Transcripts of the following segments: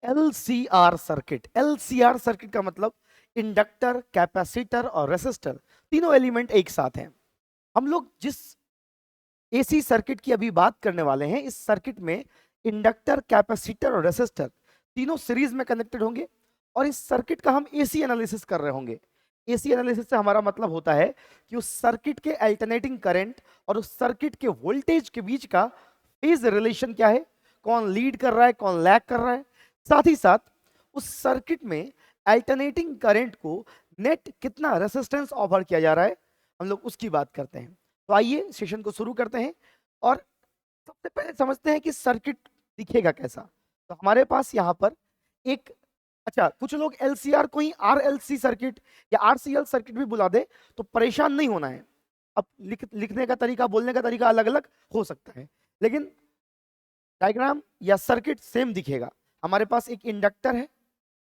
LCR circuit. LCR circuit का मतलब inductor, capacitor और रेसिस्टर तीनों एलिमेंट एक साथ हैं। हम लोग जिस एसी सर्किट की अभी बात करने वाले हैं, इस सर्किट में इंडक्टर, कैपेसिटर और रेसिस्टर तीनों सीरीज में कनेक्टेड होंगे और इस सर्किट का हम एसी एनालिसिस कर रहे होंगे। एसी एनालिसिस से हमारा मतलब होता है कि उस सर्किट के अल्टरनेटिंग करंट और उस सर्किट के वोल्टेज के बीच का फेज रिलेशन क्या है, कौन लीड कर रहा है, कौन लैग कर रहा है। साथ ही साथ उस सर्किट में अल्टरनेटिंग करंट को नेट कितना रेसिस्टेंस ऑफर किया जा रहा है, हम लोग उसकी बात करते हैं। तो आइए सेशन को शुरू करते हैं और सबसे पहले समझते हैं कि सर्किट दिखेगा कैसा। तो हमारे पास यहाँ पर एक, अच्छा कुछ लोग एलसीआर को ही आरएलसी सर्किट या आरसीएल सर्किट भी बुला दे तो परेशान नहीं होना है। अब लिखने का तरीका, बोलने का तरीका अलग अलग हो सकता है, लेकिन डायग्राम या सर्किट सेम दिखेगा। हमारे पास एक इंडक्टर है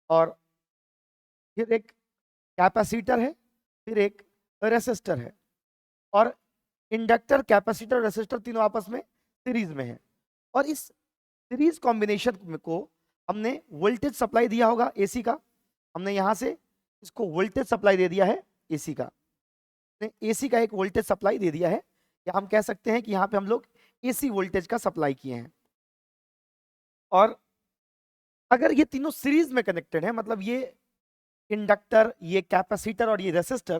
और फिर एक कैपेसिटर है, फिर एक रेसिस्टर है और इंडक्टर, कैपेसिटर, रेसिस्टर तीनों आपस में सीरीज में है। और इस सीरीज कॉम्बिनेशन को हमने वोल्टेज सप्लाई दिया होगा एसी का, हमने यहां से इसको वोल्टेज सप्लाई दे दिया है एसी का, एसी का एक वोल्टेज सप्लाई दे दिया है, या हम कह सकते हैं कि यहाँ पे हम लोग एसी वोल्टेज का सप्लाई किए हैं। और अगर ये तीनों सीरीज में कनेक्टेड है, मतलब ये इंडक्टर, ये कैपेसिटर और ये रेसिस्टर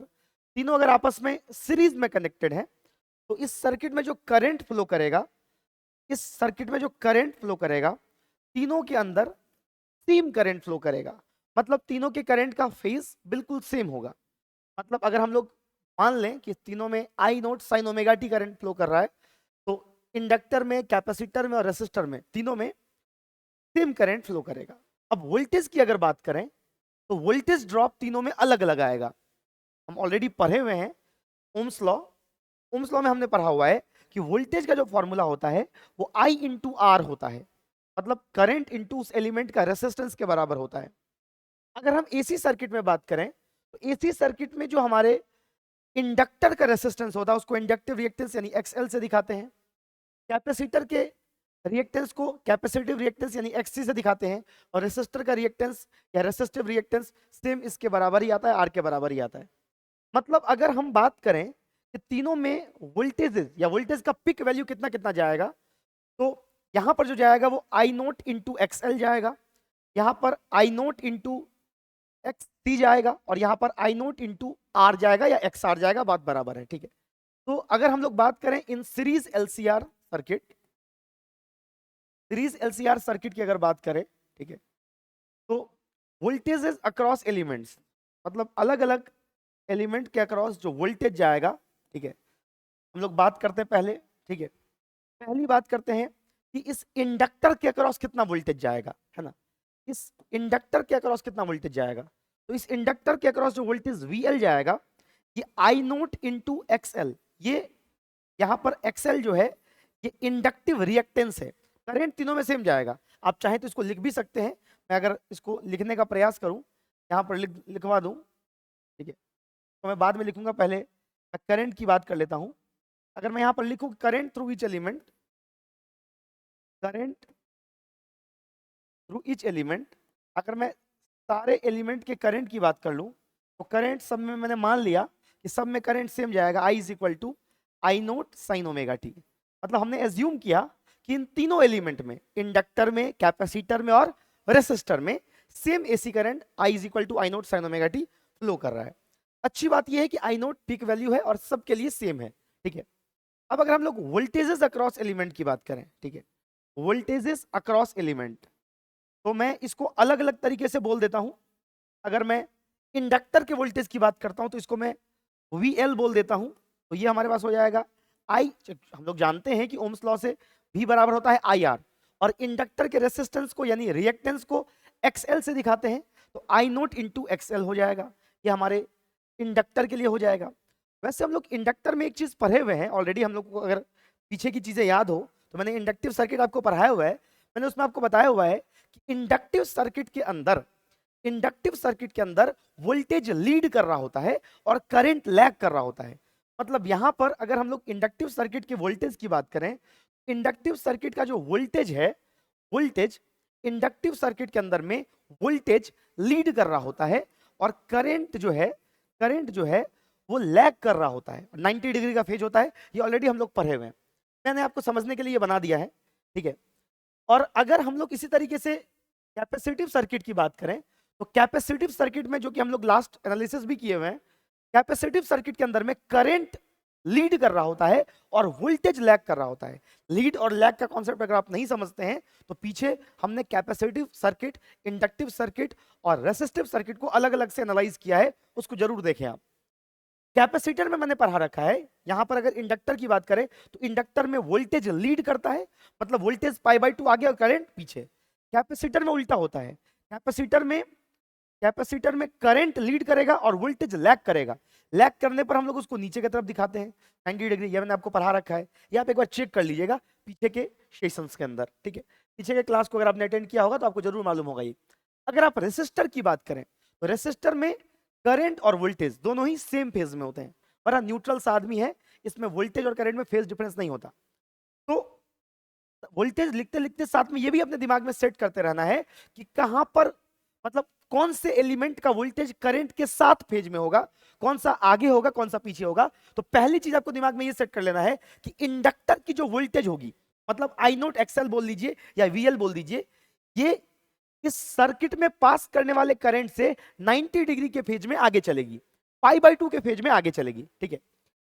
तीनों अगर आपस में सीरीज में कनेक्टेड है, तो इस सर्किट में जो करंट फ्लो करेगा, इस सर्किट में जो करंट फ्लो करेगा, तीनों के अंदर सेम करंट फ्लो करेगा। मतलब तीनों के करंट का फेज बिल्कुल सेम होगा। मतलब अगर हम लोग मान लें कि तीनों में I naught sine omega t current flow कर रहा है, तो इंडक्टर में, कैपेसिटर में और रेसिस्टर में तीनों में सेम करंट फ्लो करेगा। अब वोल्टेज की अगर बात करें तो वोल्टेज ड्रॉप तीनों में अलग अलग आएगा। हम ऑलरेडी पढ़े हुए हैं ओम्स लॉ। ओम्स लॉ में हमने पढ़ा हुआ है कि वोल्टेज का जो फॉर्मूला होता है वो आई इंटू आर होता है, मतलब करंट इंटू उस एलिमेंट का रेसिस्टेंस के बराबर होता है। अगर हम एसी सर्किट में बात करें तो एसी सर्किट में जो हमारे इंडक्टर का रेसिस्टेंस होता है उसको इंडक्टिव रिएक्टेंस यानी एक्सएल से दिखाते हैं। कैपेसिटर के रिएक्टेंस को कैपेसिटिव रिएक्टेंस यानी एक्ससी से दिखाते हैं, और रेसिस्टर का रिएक्टेंस या रेसिस्टिव रिएक्टेंस सेम इसके बराबर ही आता है, आर के बराबर ही आता है। मतलब अगर हम बात करें कि तीनों में वोल्टेज या वोल्टेज का पिक वैल्यू कितना कितना जाएगा, तो यहां पर जो जाएगा वो आई नोट इंटू एक्सएल जाएगा, यहां पर आई नोट इंटू एक्स सी जाएगा, और यहां पर आई नोट इंटू आर जाएगा या एक्स आर जाएगा, बात बराबर है, ठीक है। तो अगर हम लोग बात करें in series LCR circuit, series LCR circuit की अगर बात करें, ठीक है, तो वोल्टेजेस अक्रॉस एलिमेंट्स, मतलब अलग अलग एलिमेंट के अक्रॉस जो वोल्टेज जाएगा, ठीक है, हम लोग बात करते हैं पहले, ठीक है, पहली बात करते हैं कि इस इंडक्टर के अक्रॉस कितना वोल्टेज जाएगा, है ना। इस इंडक्टर के अक्रॉस कितना वोल्टेज जाएगा, तो इस इंडक्टर के अक्रॉस जो वोल्टेज वीएल जाएगा, ये आई नोट इंटू एक्सएल, ये यहां पर एक्सएल जो है ये इंडक्टिव रिएक्टेंस है। करंट तीनों में सेम जाएगा, आप चाहें तो इसको लिख भी सकते हैं। मैं अगर इसको लिखने का प्रयास करूं, यहां पर लिखवा दूं, ठीक है, तो मैं बाद में लिखूंगा, पहले मैं करंट की बात कर लेता हूं। अगर मैं यहां पर लिखूं current through each element, current through each element, अगर मैं सारे एलिमेंट के करंट की बात कर लूं, तो करंट सब में मैंने मान लिया कि सब में करंट सेम जाएगा, I is equal to I naught sine omega t. मतलब हमने एज्यूम किया कि इन तीनों एलिमेंट में, इंडक्टर में, कैपेसिटर में और रेसिस्टर में same AC current I is equal to I naught sine omega T flow कर रहा है। अच्छी बात यह है कि आई नोट पीक वैल्यू है और सबके लिए सेम है, ठीक है। अब अगर हम लोग वोल्टेजेस अक्रॉस एलिमेंट की बात करें, ठीक है, वोल्टेजेस अक्रॉस एलिमेंट, तो मैं इसको अलग अलग तरीके से बोल देता हूं। अगर मैं इंडक्टर के वोल्टेज की बात करता हूं तो इसको मैं VL बोल देता हूं, तो ये हमारे पास हो जाएगा आई, हम लोग जानते हैं कि ओम्स लॉ से V बराबर होता है IR, और इंडक्टर के रेसिस्टेंस को यानी रिएक्टेंस को XL से दिखाते हैं, तो आई नोट इंटू एक्सएल हो जाएगा, ये हमारे इंडक्टर के लिए हो जाएगा। वैसे हम लोग इंडक्टर में एक चीज पढ़े हुए हैं ऑलरेडी, हम लोग को अगर पीछे की चीजें याद हो तो मैंने इंडक्टिव सर्किट आपको पढ़ाया हुआ है। मैंने उसमें आपको बताया हुआ है कि इंडक्टिव सर्किट के अंदर, इंडक्टिव सर्किट के अंदर वोल्टेज लीड कर रहा होता है और करंट लैग कर रहा होता है। मतलब यहां पर अगर हम लोग इंडक्टिव सर्किट के वोल्टेज की बात करें, इंडक्टिव सर्किट का जो वोल्टेज है, वोल्टेज इंडक्टिव सर्किट के अंदर में वोल्टेज लीड कर रहा होता है और करंट जो है वो लैग कर रहा होता है। 90 डिग्री का फेज होता है, ये ऑलरेडी हम लोग पढ़े हुए हैं, मैंने आपको समझने के लिए ये बना दिया है, ठीक है। और अगर हम लोग इसी तरीके से कैपेसिटिव सर्किट की बात करें तो कैपेसिटिव सर्किट में, जो कि हम लोग लास्ट एनालिसिस भी किए हुए हैं, कैपेसिटिव सर्किट के अंदर में करंट लीड कर रहा होता है और वोल्टेज लैग कर रहा होता है। लीड और लैग का कॉन्सेप्ट अगर आप नहीं समझते हैं तो पीछे हमने कैपेसिटिव सर्किट, इंडक्टिव सर्किट और रेसिस्टिव सर्किट को अलग अलग से एनालाइज किया है, उसको जरूर देखें आप। कैपेसिटर में मैंने पढ़ा रखा है, यहां पर अगर इंडक्टर की बात करें तो इंडक्टर में वोल्टेज लीड करता है, मतलब वोल्टेज π/2 आगे और करंट पीछे। कैपेसिटर में उल्टा होता है, कैपेसिटर में करंट लीड करेगा और वोल्टेज लैग करेगा। लैग करने पर हम लोग उसको नीचे की तरफ दिखाते हैं 90 डिग्री, ये मैंने आपको पढ़ा रखा है, ये आप एक बार चेक कर लीजिएगा पीछे के सेशंस के अंदर, ठीक है। पीछे के क्लास को अगर आपने अटेंड किया होगा तो आपको जरूर मालूम होगा ये। अगर आप रेसिस्टर की बात करें तो रेसिस्टर में करंट और वोल्टेज दोनों ही सेम फेज में होते हैं, बड़ा न्यूट्रल सा आदमी है, इसमें वोल्टेज और करंट में फेज डिफरेंस नहीं होता। तो वोल्टेज लिखते लिखते साथ में ये भी अपने दिमाग में सेट करते रहना है कि कहां पर, मतलब कौन से एलिमेंट का वोल्टेज करंट के साथ फेज में होगा, कौन सा आगे होगा, कौन सा पीछे होगा। तो पहली चीज आपको दिमाग में ये सेट कर लेना है कि इंडक्टर की जो वोल्टेज होगी, मतलब I0 XL बोल लीजिए या VL बोल दीजिए, ये इस सर्किट में पास करने वाले करंट से 90 डिग्री के फेज में आगे चलेगी, π/2 के फेज में आगे चलेगी, ठीक है।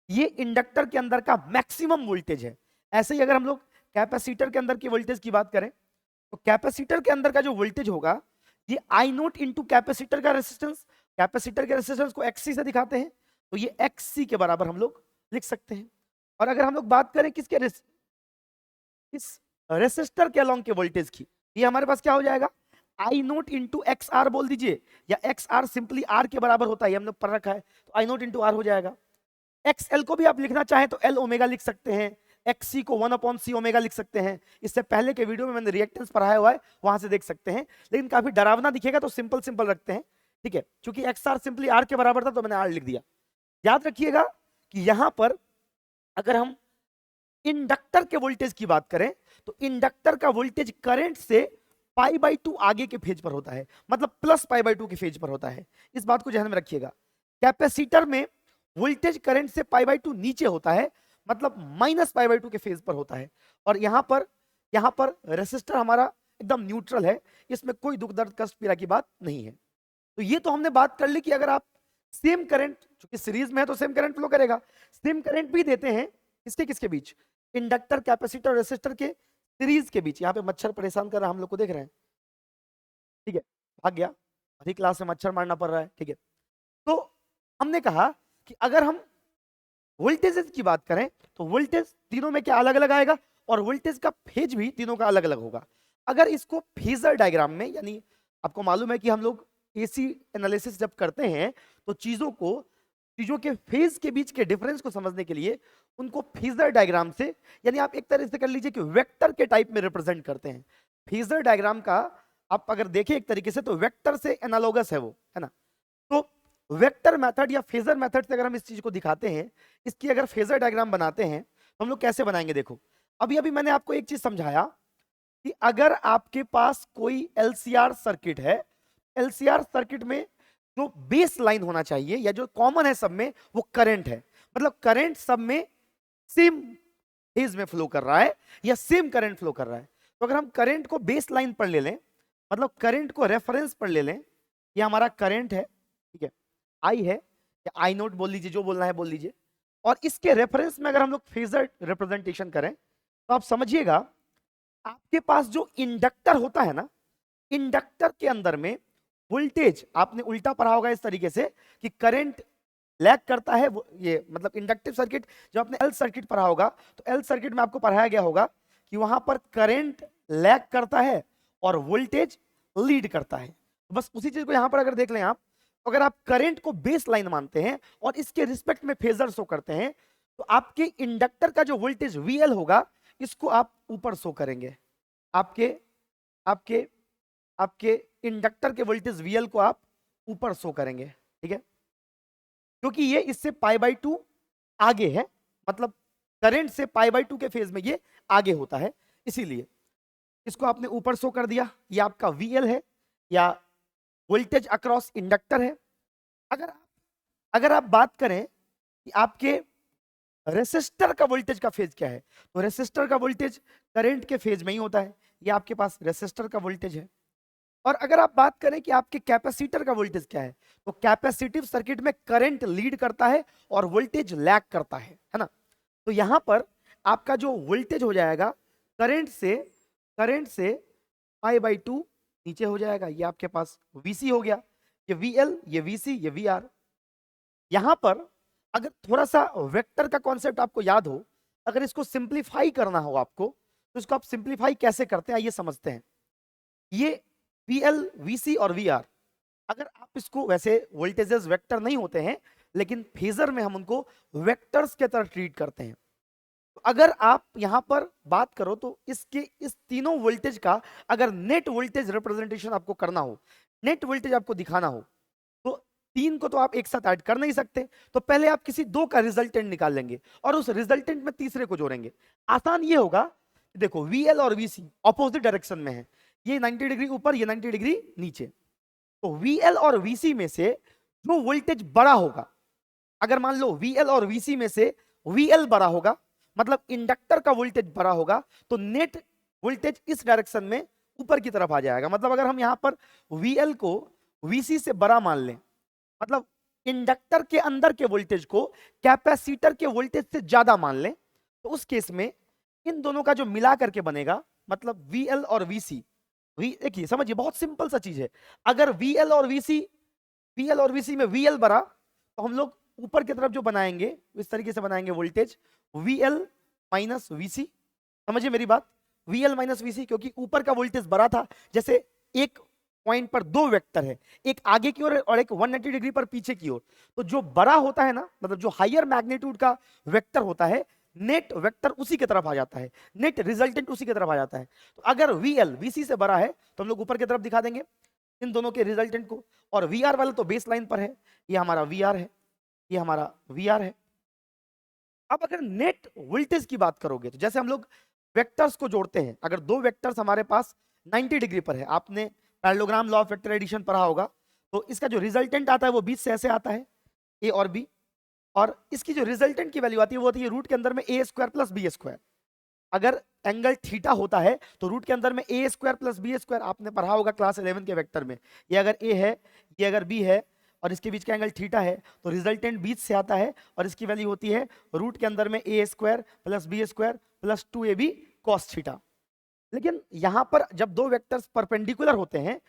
ये इंडक्टर के अंदर का मैक्सिमम वोल्टेज है। ऐसे ही अगर हम लोग कैपेसिटर के अंदर की वोल्टेज की बात करें तो कैपेसिटर के अंदर का जो वोल्टेज होगा, ये I0 इंटू कैपेसिटर का रेसिस्टेंस, कैपेसिटर के रेसिस्टेंस को XC से दिखाते हैं, तो ये XC के बराबर हम लोग लिख सकते हैं। और अगर हम लोग बात करें किसके इस रेसिस्टर के अलोंग के वोल्टेज की, ये हमारे पास क्या हो जाएगा, I0 इंटू XR बोल दीजिए, या XR सिंपली R के बराबर होता है, हम लोग पढ़ रखा है, तो I0 इंटू R हो जाएगा। XL को भी आप लिखना चाहें तो L ओमेगा लिख सकते हैं, XC को 1/C ओमेगा लिख सकते हैं। इससे पहले के वीडियो में मैंने रिएक्टेंस पढ़ाया हुआ है, वहां से देख सकते हैं, लेकिन काफी डरावना दिखेगा तो सिंपल सिंपल रखते हैं, ठीक है। क्योंकि XR सिंपली R के बराबर था तो मैंने R लिख दिया। याद रखिएगा कि यहां पर अगर हम इंडक्टर के वोल्टेज की बात करें तो इंडक्टर का वोल्टेज करंट से π/2 आगे के फेज पर होता है, मतलब प्लस π/2 के फेज पर होता है, इस बात को ध्यान में रखिएगा। कैपेसिटर में वोल्टेज करंट से π/2 नीचे होता है, मतलब माइनस π/2 के फेज पर होता है। और यहां पर रेसिस्टर हमारा एकदम न्यूट्रल है, इसमें कोई दुख दर्द कष्ट पीड़ा की बात नहीं है। तो ये तो हमने बात कर ली कि अगर आप सेम करंट, चूंकि सीरीज में है तो सेम करंट फ्लो करेगा, सेम करंट भी देते हैं किसके किसके बीच, इंडक्टर, कैपेसिटर और रेसिस्टर के सीरीज के बीच। यहाँ पे मच्छर परेशान कर रहा है, हम लोग को देख रहे हैं, ठीक है, भाग गया, अभी क्लास में मच्छर मारना पड़ रहा है, ठीक है। तो हमने कहा कि अगर हम वोल्टेज की बात करें तो वोल्टेज तीनों में क्या अलग अलग आएगा, और वोल्टेज का फेज भी तीनों का अलग अलग होगा। अगर इसको फेजर डायग्राम में, यानी आपको मालूम है कि हम लोग एसी एनालिसिस जब करते हैं तो चीजों के फेज के बीच के डिफरेंस को समझने के लिए उनको फेजर डायग्राम से, यानी आप एक तरह से कर लीजिए कि वेक्टर के टाइप में रिप्रेजेंट करते हैं। फेजर डायग्राम का आप अगर देखें एक तरीके से तो वेक्टर से एनालोगस है वो, है ना। तो वेक्टर मेथड या फेजर मेथड से अगर हम इस चीज को दिखाते हैं, इसकी अगर फेजर डायग्राम बनाते हैं तो हम लोग कैसे बनाएंगे, देखो अभी अभी मैंने आपको एक चीज समझाया कि अगर आपके पास कोई LCR सर्किट है, LCR सर्किट में जो बेस लाइन होना चाहिए या जो कॉमन है सब में, वो करंट है, मतलब करंट सब में सेम फेज में फ्लो कर रहा है या सेम करंट फ्लो कर रहा है। तो अगर हम करंट को बेस लाइन पर ले लें, मतलब करंट को रेफरेंस पर ले लें, ये हमारा करंट है, ठीक है, I है या I0 बोल लीजिए, जो बोलना है बोल लीजिए, और इसके रेफरेंस में अगर हम लोग फेजर रिप्रेजेंटेशन करें तो आप समझिएगा आपके पास जो इंडक्टर होता है ना, इंडक्टर के अंदर में वोल्टेज आपने उल्टा पढ़ा होगा इस तरीके से कि करंट लैग करता है, ये मतलब इंडक्टिव सर्किट। जब आपने एल सर्किट पढ़ा होगा तो एल सर्किट में आपको पढ़ाया गया होगा कि वहां पर करंट लैग करता है और वोल्टेज लीड करता है। तो बस उसी चीज को यहां पर अगर देख लें आप, अगर आप करंट को बेस लाइन मानते हैं और इसके रिस्पेक्ट में फेजर शो करते हैं तो आपके इंडक्टर का जो वोल्टेज VL होगा इसको आप ऊपर शो करेंगे, आपके इंडक्टर के वोल्टेज VL को आप ऊपर शो करेंगे, ठीक है, क्योंकि ये इससे π/2 आगे है, मतलब करंट से π/2 के फेज में ये आगे होता है, इसीलिए। इसको आपने ऊपर शो कर दिया, ये आपका VL है या वोल्टेज अक्रॉस इंडक्टर है। अगर आप बात करें कि आपके रेसिस्टर का वोल्टेज का फेज क्या है, तो रेसिस्टर का वोल्टेज करंट के फेज में ही होता है, ये आपके पास रेसिस्टर का वोल्टेज है। और अगर आप बात करें कि आपके कैपेसिटर का वोल्टेज क्या है, तो कैपेसिटिव सर्किट में करंट लीड करता है और वोल्टेज लैग करता है ना। तो यहां पर आपका जो वोल्टेज हो जाएगा करंट से π/2 नीचे हो जाएगा, ये आपके पास VC हो गया, ये VL, ये VC, ये VR। यहां पर अगर थोड़ा सा वेक्टर का कॉन्सेप्ट आपको याद हो, अगर इसको सिंप्लीफाई करना हो आपको, तो इसको आप सिंप्लीफाई कैसे करते हैं आइए समझते हैं। ये VL, VC और VR, अगर आप इसको, वैसे वोल्टेजेस वेक्टर नहीं होते हैं लेकिन फेजर में हम उनको वेक्टर्स के तरह ट्रीट करते हैं। तो अगर आप यहां पर बात करो तो इस तीनों वोल्टेज का अगर नेट वोल्टेज रिप्रेजेंटेशन आपको करना हो, नेट वोल्टेज आपको दिखाना हो, तो तीन को तो आप एक साथ ऐड कर नहीं सकते, तो पहले आप किसी दो का रिजल्टेंट निकाल लेंगे और उस रिजल्टेंट में तीसरे को जोड़ेंगे। आसान ये होगा, देखो VL और VC ऑपोजिट डायरेक्शन में है, ये 90 डिग्री ऊपर, ये 90 डिग्री नीचे। तो VL और VC में से जो वोल्टेज बड़ा होगा, अगर मान लो VL और VC में से VL बड़ा होगा, मतलब इंडक्टर का वोल्टेज बड़ा होगा, तो नेट वोल्टेज इस डायरेक्शन में ऊपर की तरफ आ जाएगा। मतलब अगर हम यहां पर VL को VC से बड़ा मान लें, मतलब इंडक्टर के अंदर के वोल्टेज को कैपेसिटर के वोल्टेज से ज्यादा मान लें, तो उस केस में इन दोनों का जो मिला करके बनेगा, मतलब VL और VC, देखिए समझिए बहुत सिंपल सा चीज है। अगर VL और VC में VL बड़ा, तो हम लोग ऊपर की तरफ जो बनाएंगे इस तरीके से बनाएंगे वोल्टेज VL माइनस VC। समझिए मेरी बात, VL माइनस VC, क्योंकि ऊपर का वोल्टेज बड़ा था। जैसे एक पॉइंट पर दो वेक्टर है, एक आगे की ओर और एक 180 डिग्री पर पीछे की ओर, तो जो बड़ा होता है ना, मतलब जो हायर मैग्नीट्यूड का वेक्टर होता है, नेट वेक्टर उसी की तरफ आ जाता है, नेट रिजल्टेंट उसी की तरफ आ जाता है। तो अगर VL VC से बड़ा है तो हम लोग ऊपर की तरफ दिखा देंगे इन दोनों के रिजल्टेंट को। और VR वाला तो बेस लाइन पर है, ये हमारा VR है, ये हमारा VR है। अब अगर नेट वोल्टेज की बात करोगे, तो जैसे हम लोग वेक्टर्स को जोड़ते हैं, अगर दो वेक्टर्स हमारे पास 90 डिग्री पर है, आपने parallelogram law of vector addition पढ़ा होगा, तो इसका जो रिजल्टेंट आता है वो बीच से ऐसे आता है, A और B, और इसकी जो रिजल्टेंट की वैल्यू आती है वो होती है रूट के अंदर में A² प्लस B²। अगर एंगल थीटा होता है तो रूट के अंदर में A² प्लस B², आपने पढ़ा होगा क्लास 11 के वेक्टर में। ये अगर A है, ये अगर B है और इसके बीच का एंगल थीटा है, तो रिजल्टेंट बीच से आता है और इसकी वैल्यू होती है रूट के अंदर में A² plus B² plus 2AB cos theta. लेकिन यहां पर जब दो वेक्टर्स परपेंडिकुलर होते हैं,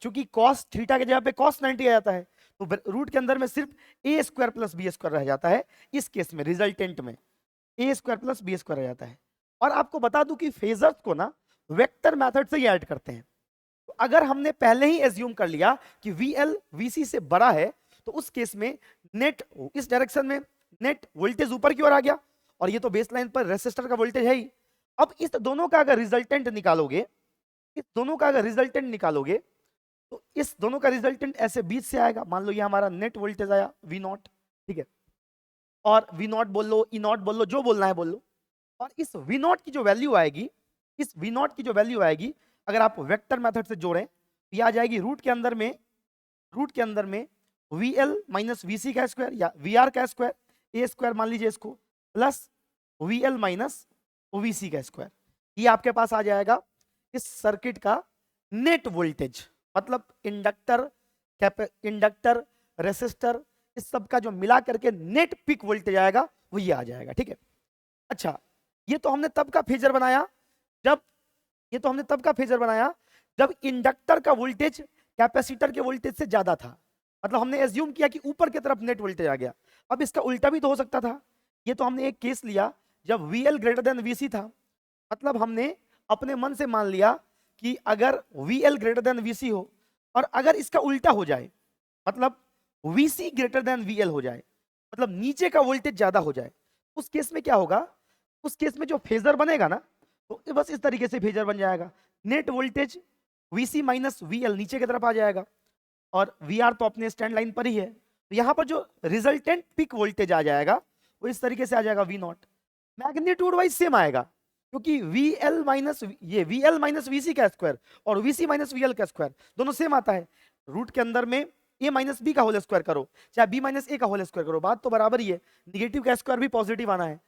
चूंकि cos थीटा के जगह पे cos 90 आ जाता है, तो रूट के अंदर में सिर्फ A² प्लस B² रह जाता है। इस केस में रिजल्टेंट में A² प्लस B² रह जाता है। और आपको बता दूं कि फेजर्स को ना वेक्टर मेथड से ही ऐड करते हैं। तो अगर हमने पहले ही एज्यूम कर लिया कि VL VC से बड़ा है, तो उस केस में नेट इस डायरेक्शन में नेट वोल्टेज ऊपर की ओर आ गया, और ये तो बेसलाइन पर रेसिस्टर का वोल्टेज है ही। अब इस दोनों का अगर रिजल्टेंट निकालोगे, तो इस दोनों का रिजल्टेंट ऐसे बीच से आएगा। मान लो ये हमारा नेट वोल्टेज आया V0, ठीक है, और V0 बोल लो, E0 बोल लो, जो बोलना है बोल लो। और इस V0 की जो वैल्यू आएगी, अगर आप वेक्टर मेथड से जोड़ें तो ये आ जाएगी रूट के अंदर में VL माइनस VC का स्क्वायर या VR का स्क्वायर, A² मान लीजिए इसको, प्लस VL माइनस VC का स्क्वायर। ये आपके पास आ जाएगा इस सर्किट का नेट वोल्टेज, मतलब इंडक्टर रेसिस्टर इस सब का जो मिला करके नेट पीक वोल्टेज आएगा वो ये आ जाएगा, ठीक है। अच्छा, ये तो हमने तब का फेजर बनाया जब इंडक्टर का वोल्टेज कैपेसिटर के वोल्टेज से ज्यादा था, मतलब हमने एज्यूम किया कि ऊपर की तरफ नेट वोल्टेज आ गया। अब इसका उल्टा भी तो हो सकता था। ये तो हमने एक केस लिया जब VL ग्रेटर देन VC था, मतलब हमने अपने मन से मान लिया कि अगर VL ग्रेटर देन VC हो और अगर इसका उल्टा हो जाए, मतलब VC ग्रेटर देन VL हो जाए, मतलब नीचे का वोल्टेज ज्यादा हो जाए, उस केस में क्या होगा, उस केस में जो फेजर बनेगा ना, तो बस इस तरीके से फेजर बन जाएगा। Net voltage VC minus VL नीचे की तरफ आ जाएगा और VR तो अपने स्टैंड लाइन पर ही है, तो यहां पर जो रिजल्टेंट पिक वोल्टेज आ जाएगा वो इस तरीके से आ जाएगा V0। मैग्नीट्यूड वाइज सेम आएगा, क्योंकि VL माइनस ये VL माइनस VC का स्क्वायर और VC माइनस VL का स्क्वायर दोनों सेम आता है। रूट के अंदर में A माइनस बी का होल स्क्वायर करो चाहे B माइनस ए का होल स्क्वायर करो, बात तो बराबर ही है। निगेटिव का स्क्वायर भी पॉजिटिव आना है,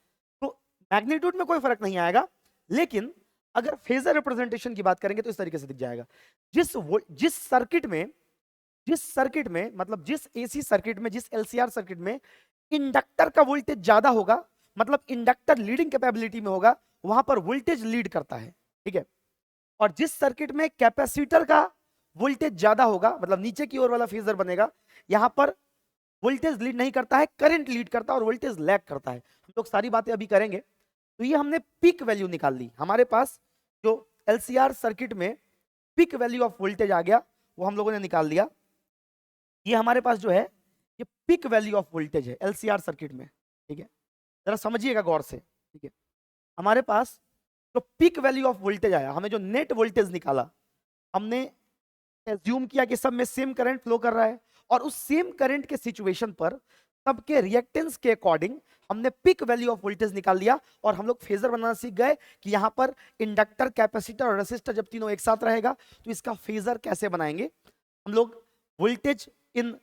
तो मैग्नीट्यूड में कोई फर्क नहीं आएगा। लेकिन अगर फेजर रिप्रेजेंटेशन की बात करेंगे तो इस तरीके से दिख जाएगा। जिस सर्किट में मतलब जिस AC सर्किट में, जिस LCR सर्किट में इंडक्टर का वोल्टेज ज्यादा होगा, मतलब इंडक्टर लीडिंग कैपेबिलिटी में होगा, वहां पर वोल्टेज लीड करता है, ठीक है। और जिस सर्किट में कैपेसिटर का वोल्टेज ज्यादा होगा, मतलब नीचे की ओर वाला फेजर बनेगा, यहां पर वोल्टेज लीड नहीं करता है, करंट लीड करता है और वोल्टेज लैग करता है। हम लोग सारी बातें अभी करेंगे। तो ये हमने पीक वैल्यू निकाल ली। हमारे पास जो LCR सर्किट में पीक वैल्यू ऑफ वोल्टेज आ गया वो हम लोगों ने निकाल लिया। ये हमारे पास जो है ये पीक वैल्यू ऑफ वोल्टेज है LCR सर्किट में, ठीक है। जरा समझिएगा गौर से, ठीक है। हमारे पास जो पीक वैल्यू ऑफ वोल्टेज आया, हमें जो नेट वोल्टेज निकाला, हमने एज्यूम किया कि सब में सेम करंट फ्लो कर रहा है और उस सेम करंट के सिचुएशन पर सबके रिएक्टेंस के अकॉर्डिंग हमने पीक वैल्यू ऑफ वोल्टेज निकाल लिया और हम लोग फेजर बनाना सीख गए कि यहां पर इंडक्टर, कैपेसिटर और रेसिस्टर जब तीनों एक साथ रहेगा तो इसका फेजर कैसे बनाएंगे। हम लोग वोल्टेज इन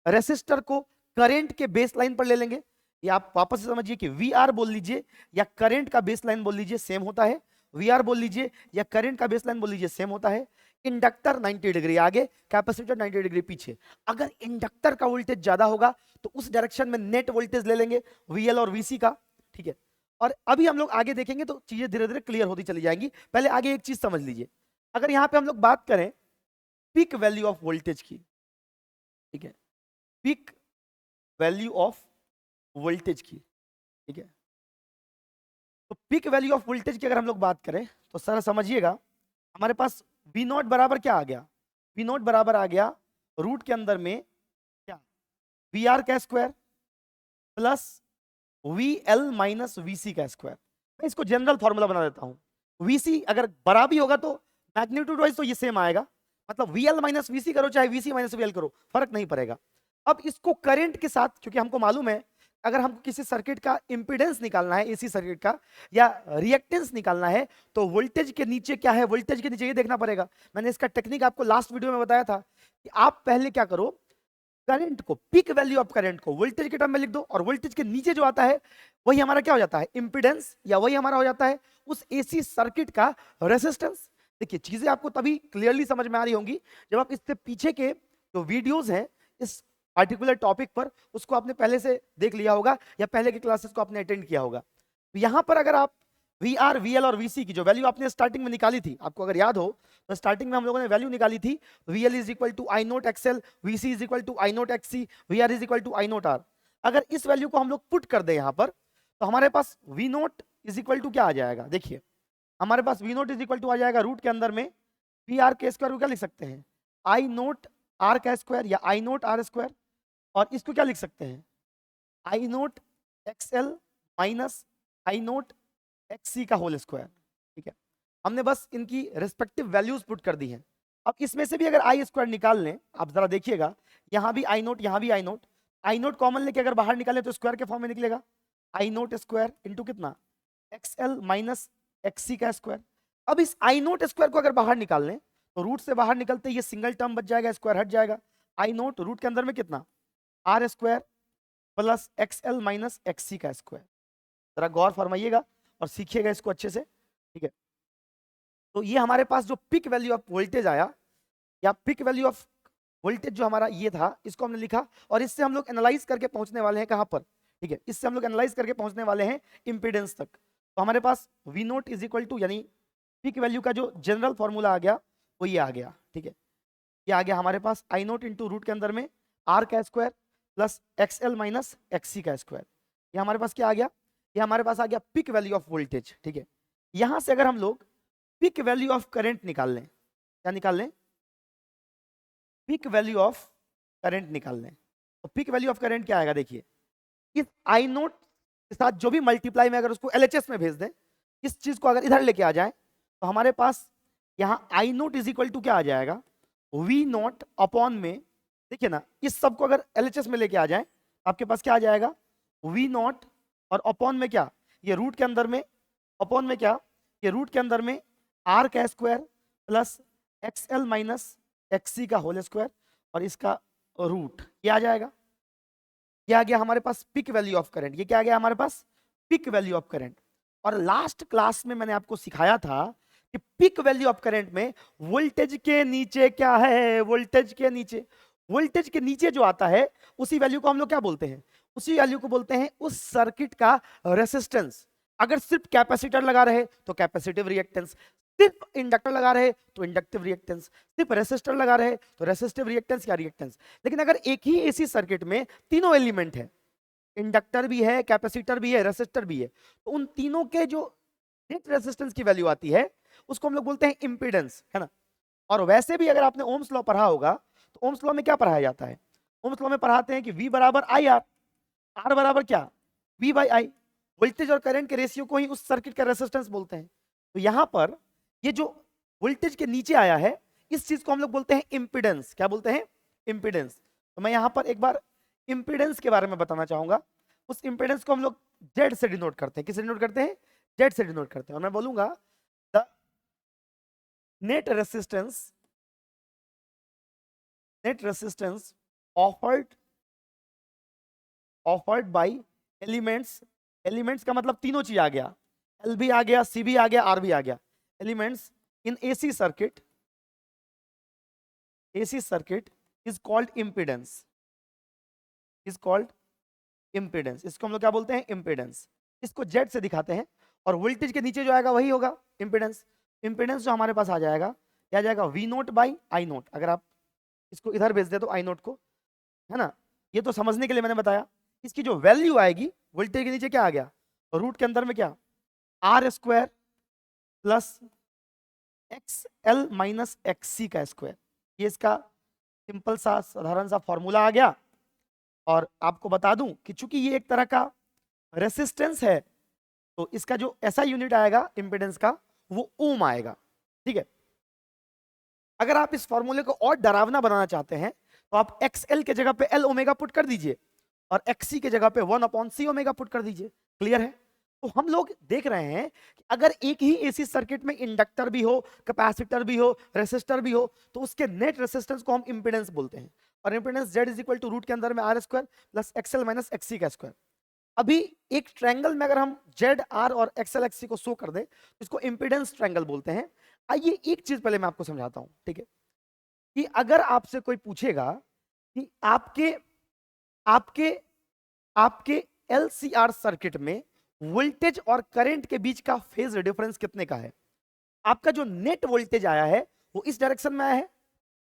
रेसिस्टर को करंट के बेस लाइन पर ले लेंगे, या आप वापस से समझिए कि VR बोल लीजिए या करंट का बेस लाइन बोल लीजिए, सेम होता है। VR बोल लीजिए या करंट का बेस लाइन बोल लीजिए, सेम होता है। इंडक्टर 90 डिग्री आगे, कैपेसिटर 90 डिग्री पीछे। अगर इंडक्टर का वोल्टेज ज्यादा होगा तो उस डायरेक्शन में नेट वोल्टेज ले लेंगे VL और VC का, ठीक है। और अभी हम लोग आगे देखेंगे तो चीजें धीरे धीरे क्लियर होती चली जाएंगी। पहले आगे एक चीज समझ लीजिए, अगर यहां पे हम लोग बात करें पीक वैल्यू ऑफ वोल्टेज की, ठीक है, पीक वैल्यू ऑफ वोल्टेज की, ठीक है। तो पीक वैल्यू ऑफ वोल्टेज की अगर हम लोग बात करें तो सर समझिएगा, हमारे पास V नॉट बराबर क्या आ गया, V नॉट बराबर आ गया रूट के अंदर में क्या, VR का square plus VL minus VC का स्क्वायर। मैं इसको जनरल फॉर्मूला बना देता हूं। VC अगर बड़ा भी होगा तो मैग्नीट्यूड वाइज तो ये सेम आएगा, मतलब VL माइनस VC करो चाहे VC माइनस VL करो, फर्क नहीं पड़ेगा। अब इसको करंट के साथ, क्योंकि हमको मालूम है अगर हमको किसी सर्किट का इंपीडेंस निकालना है, AC सर्किट का, या रिएक्टेंस निकालना है, तो वोल्टेज के नीचे क्या है, वोल्टेज के नीचे ये देखना पड़ेगा। मैंने इसका टेक्निक आपको लास्ट वीडियो में बताया था कि आप पहले क्या करो, करंट को, पीक वैल्यू ऑफ करंट को वोल्टेज के टर्म में लिख दो और वोल्टेज के नीचे जो आता है वही हमारा क्या हो जाता है, इंपीडेंस, या वही हमारा हो जाता है उस AC सर्किट का रेसिस्टेंस। देखिए चीजें आपको तभी क्लियरली समझ में आ रही होंगी जब आप इससे पीछे के जो वीडियोस हैं इस पार्टिकुलर टॉपिक पर, उसको आपने पहले से देख लिया होगा या पहले के क्लासेस को आपने अटेंड किया होगा। तो यहां पर अगर आप VR, VL और VC की जो वैल्यू आपने स्टार्टिंग में निकाली थी, आपको अगर याद हो तो स्टार्टिंग में हम लोगों ने वैल्यू निकाली थी VL is equal to I naught XL, VC is equal to I naught XC, VR is equal to I naught R। अगर इस वैल्यू को हम लोग पुट कर दें यहां पर तो हमारे पास V naught is equal to क्या आ जाएगा, देखिए हमारे पास V naught is equal to आ जाएगा रूट के अंदर में PR के स्क्वायर को क्या लिख सकते हैं, I नोट R का स्क्वायर या I नोट R स्क्वायर, और इसको क्या लिख सकते हैं I naught XL minus I naught XC का होल स्क्वायर, ठीक है। हमने बस इनकी रिस्पेक्टिव वैल्यूज पुट कर दी हैं। अब इसमें से भी अगर आई स्क्वायर निकाल लें, आप जरा देखिएगा, यहां भी आई नोट, यहां भी आई नोट कॉमन लेके अगर बाहर निकाले तो स्क्वायर के फॉर्म में निकलेगा आई नोट स्क्वायर इंटू कितना XL माइनस XC का स्क्वायर। अब इस आई नोट स्क्वायर को अगर बाहर निकाल लें तो रूट से बाहर निकलते ये सिंगल टर्म बच जाएगा, स्क्वायर हट जाएगा। आई नोट रूट के अंदर में कितना R square plus XL minus XC का स्क्वायर। जरा गौर फरमाइएगा और सीखिएगा इसको अच्छे से, ठीक है। तो ये हमारे पास जो पिक वैल्यू ऑफ वोल्टेज आया, या पिक वैल्यू ऑफ वोल्टेज जो हमारा ये था, इसको हमने लिखा और इससे हम लोग एनालाइज करके पहुंचने वाले हैं कहां पर, ठीक है, इससे हम लोग एनालाइज करके पहुंचने वाले हैं इंपीडेंस तक। तो हमारे पास V naught is equal to, यानी पिक वैल्यू का जो जनरल फॉर्मूला आ गया वो ये आ गया, ठीक है। ये आ गया हमारे पास आई नोट इंटू रूट के अंदर में R का square plus XL minus XC का स्क्वायर। ये हमारे पास क्या आ गया, ये हमारे पास आ गया पिक वैल्यू ऑफ वोल्टेज, ठीक है। यहां से अगर हम लोग पिक वैल्यू ऑफ करंट निकाल लें, क्या निकाल लें, पिक वैल्यू ऑफ करंट निकाल लें, तो पिक वैल्यू ऑफ करंट क्या आएगा, देखिए इस आई नोट के साथ जो भी मल्टीप्लाई में अगर उसको LHS में भेज दें, इस चीज को अगर इधर लेके आ जाए तो हमारे पास यहाँ आई नोट इज इक्वल टू क्या आ जाएगा, V नोट अपॉन में, देखिए ना, इस सब को अगर LHS में लेके आ जाए आपके पास क्या आ जाएगा, V नोट और अपॉन में क्या, ये रूट के अंदर में अपॉन में क्या ये रूट के अंदर में आर का स्क्वायर प्लस एक्सएल माइनस एक्ससी का होल स्क्वायर और इसका रूट, ये आ जाएगा। ये आ गया हमारे पास पिक वैल्यू ऑफ करंट। ये क्या आ गया हमारे पास? Peak value of current. और लास्ट क्लास में मैंने आपको सिखाया था कि पिक वैल्यू ऑफ करंट में वोल्टेज के नीचे क्या है, वोल्टेज के नीचे, वोल्टेज के नीचे जो आता है उसी वैल्यू को हम लोग क्या बोलते हैं? उसी वैल्यू को बोलते हैं उस सर्किट का रेसिस्टेंस। अगर सिर्फ कैपेसिटर लगा रहे तो कैपेसिटिव रिएक्टेंस, सिर्फ इंडक्टर लगा रहे तो इंडक्टिव रिएक्टेंस, सिर्फ रेसिस्टर लगा रहे तो रेसिस्टिव रिएक्टेंस या रिएक्टेंस। लेकिन अगर एक ही एसी सर्किट में तीनों एलिमेंट है, इंडक्टर भी है, कैपेसिटर भी है, रेसिस्टर भी है, तो उन तीनों के जो नेट रेजिस्टेंस की वैल्यू आती है उसको हम लोग बोलते हैं इंपीडेंस, है ना। और वैसे भी अगर आपने ओम्स लॉ पढ़ा होगा तो ओम्स लॉ में क्या पढ़ाया जाता है? ओम्स लॉ में पढ़ाते हैं कि V बराबर आई आर, आर बराबर क्या? V by I. वोल्टेज और करंट के रेशियो को ही उस सर्किट का रेजिस्टेंस बोलते हैं। तो यहां पर ये जो वोल्टेज के नीचे आया है इस चीज को हम लोग बोलते हैं इंपीडेंस। क्या बोलते हैं? इंपीडेंस। तो मैं यहां पर एक बार इंपीडेंस के बारे में बताना चाहूंगा। उस इंपीडेंस को हम लोग जेड से डिनोट करते हैं। किससे डिनोट करते हैं? जेड से डिनोट करते हैं। और मैं बोलूंगा the net resistance offered by elements. Elements का मतलब तीनों चीज आ गया, एल भी आ गया, सी भी आ गया, आर भी आ गया। Elements in AC circuit is called impedance, इसको हम लोग क्या बोलते हैं? इंपीडेंस। इसको जेड से दिखाते हैं और वोल्टेज के नीचे जो आएगा वही होगा इंपीडेंस। इंपीडेंस जो हमारे पास आ जाएगा क्या आ जाएगा? V naught by I naught. अगर आप इसको इधर भेज दे तो आई नोट को, है ना। ये तो समझने के लिए मैंने बताया। इसकी जो वैल्यू आएगी वोल्टेज के नीचे क्या आ गया? रूट के अंदर में क्या? R square plus X L minus X C का स्क्वायर। ये इसका सिंपल सा साधारण सा फॉर्मूला आ गया। और आपको बता दूं कि चूंकि ये एक तरह का रेसिस्टेंस है तो इसका जो ऐसा यूनिट आएगा इंपीडेंस का वो ओम आएगा, ठीक है। अगर आप इस फॉर्मूले को और डरावना बनाना चाहते हैं तो आप XL के जगह पे L ओमेगा पुट कर दीजिए और XC के जगह पे 1/C ओमेगा पुट कर दीजिए। क्लियर है? तो हम लोग देख रहे हैं कि अगर एक ही एसी सर्किट में इंडक्टर भी हो, कैपेसिटर भी हो, रेसिस्टर भी हो तो उसके नेट रेसिस्टेंस को हम इंपीडेंस बोलते हैं। और impedance Z is equal to root के अंदर में R square plus XL minus XC का स्क्वायर। अभी एक ट्रायंगल में अगर हम Z R और XL XC को शो कर दें तो इसको इंपीडेंस ट्रायंगल बोलते हैं। आइए एक चीज पहले मैं आपको समझाता हूं, ठीक है। कि अगर आपसे कोई पूछेगा कि आपके आपके आपके LCR सर्किट में वोल्टेज और करंट के बीच का फेज डिफरेंस कितने का है? आपका जो नेट वोल्टेज आया है वो इस डायरेक्शन में आया है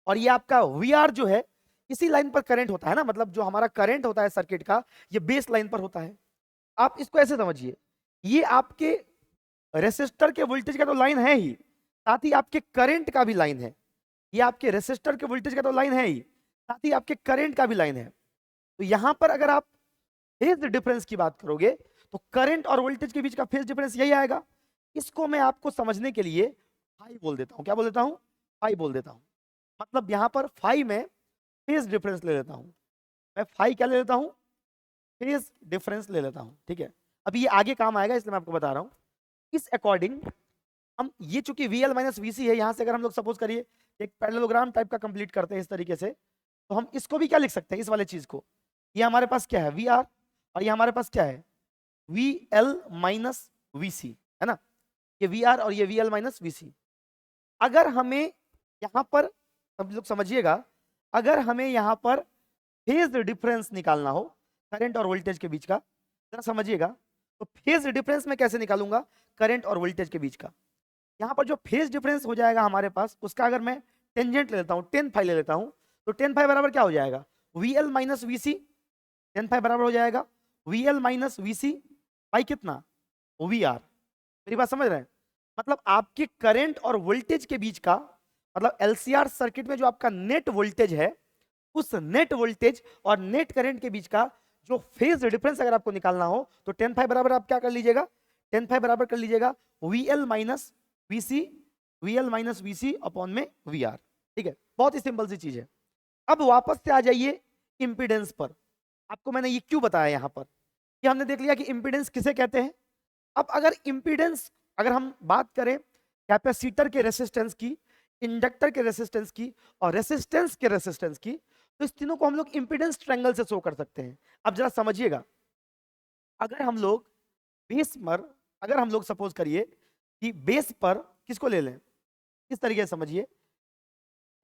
और ये आपका VR जो है इसी लाइन पर करंट होता है ना, मतलब जो हमारा करंट होता है सर्किट का ये बेस लाइन पर होता है। आप इसको ऐसे समझिए, ये आपके रेसिस्टर के वोल्टेज का तो लाइन है ही, साथ ही आपके करंट का भी लाइन है। ये आपके रेसिस्टर के वोल्टेज का तो लाइन है ही, साथ ही आपके करंट का भी लाइन है। तो यहां पर अगर आप फेज डिफरेंस की बात करोगे तो करंट और वोल्टेज के बीच का फेज डिफरेंस यही आएगा। इसको मैं आपको समझने के लिए फाई बोल देता हूं। क्या बोल देता हूं? फाई बोल देता हूं। मतलब यहां पर फाई में फेज डिफरेंस ले लेता हूं। मैं फाई क्या ले लेता हूं? फेज डिफरेंस ले लेता हूं, ठीक है। अभी ये आगे काम आएगा इसलिए मैं आपको बता रहा हूं। इस अकॉर्डिंग हम ये चूंकि VL माइनस VC है, यहां से अगर हम लोग सपोज करिए एक पैरेललोग्राम टाइप का कंप्लीट करते हैं इस तरीके से, तो हम इसको भी क्या लिख सकते हैं? इस वाले चीज को, ये हमारे पास क्या है? VR और ये हमारे पास क्या है? VL माइनस VC, है ना। ये VR और ये VL माइनस VC। अगर हमें यहां पर, सब लोग समझिएगा, अगर हमें यहां पर फेज डिफरेंस निकालना हो करंट और वोल्टेज के बीच का, जरा समझिएगा, तो फेज डिफरेंस में कैसे निकालूंगा करंट और वोल्टेज के बीच का? यहां पर जो फेज डिफरेंस हो जाएगा हमारे पास उसका अगर मैं टेंजेंट ले लेता हूं, 10 फाई ले लेता हूं, तो 10 फाई बराबर क्या हो जाएगा? VL minus VC। 10 फाई बराबर हो जाएगा VL माइनस VC बाई कितना? VR। मेरी बात समझ रहे हैं? मतलब आपके करंट और वोल्टेज के बीच का, मतलब LCR सर्किट में जो आपका नेट वोल्टेज है उस नेट वोल्टेज और नेट करंट के बीच का जो फेज डिफरेंस अगर आपको निकालना हो तो 10 फाई बराबर आप क्या कर लीजिएगा? 10 फाई बराबर कर लीजिएगा VL minus VC, VL minus VC upon में VR, ठीक है। बहुत ही सिंपल सी चीज है। अब वापस से आ जाइए इंपीडेंस पर। आपको मैंने ये क्यों बताया यहां पर कि हमने देख लिया कि इंपीडेंस किसे कहते हैं। अब अगर इंपीडेंस अगर हम बात करें कैपेसिटर के रेसिस्टेंस की, इंडक्टर के रेसिस्टेंस की और रेसिस्टेंस के रेसिस्टेंस की, तो इस तीनों को हम लोग इंपीडेंस ट्रायंगल से शो कर सकते हैं। अब जरा समझिएगा, अगर हम लोग बेस पर, अगर हम लोग सपोज करिए कि बेस पर किसको ले लें, इस तरीके से समझिए,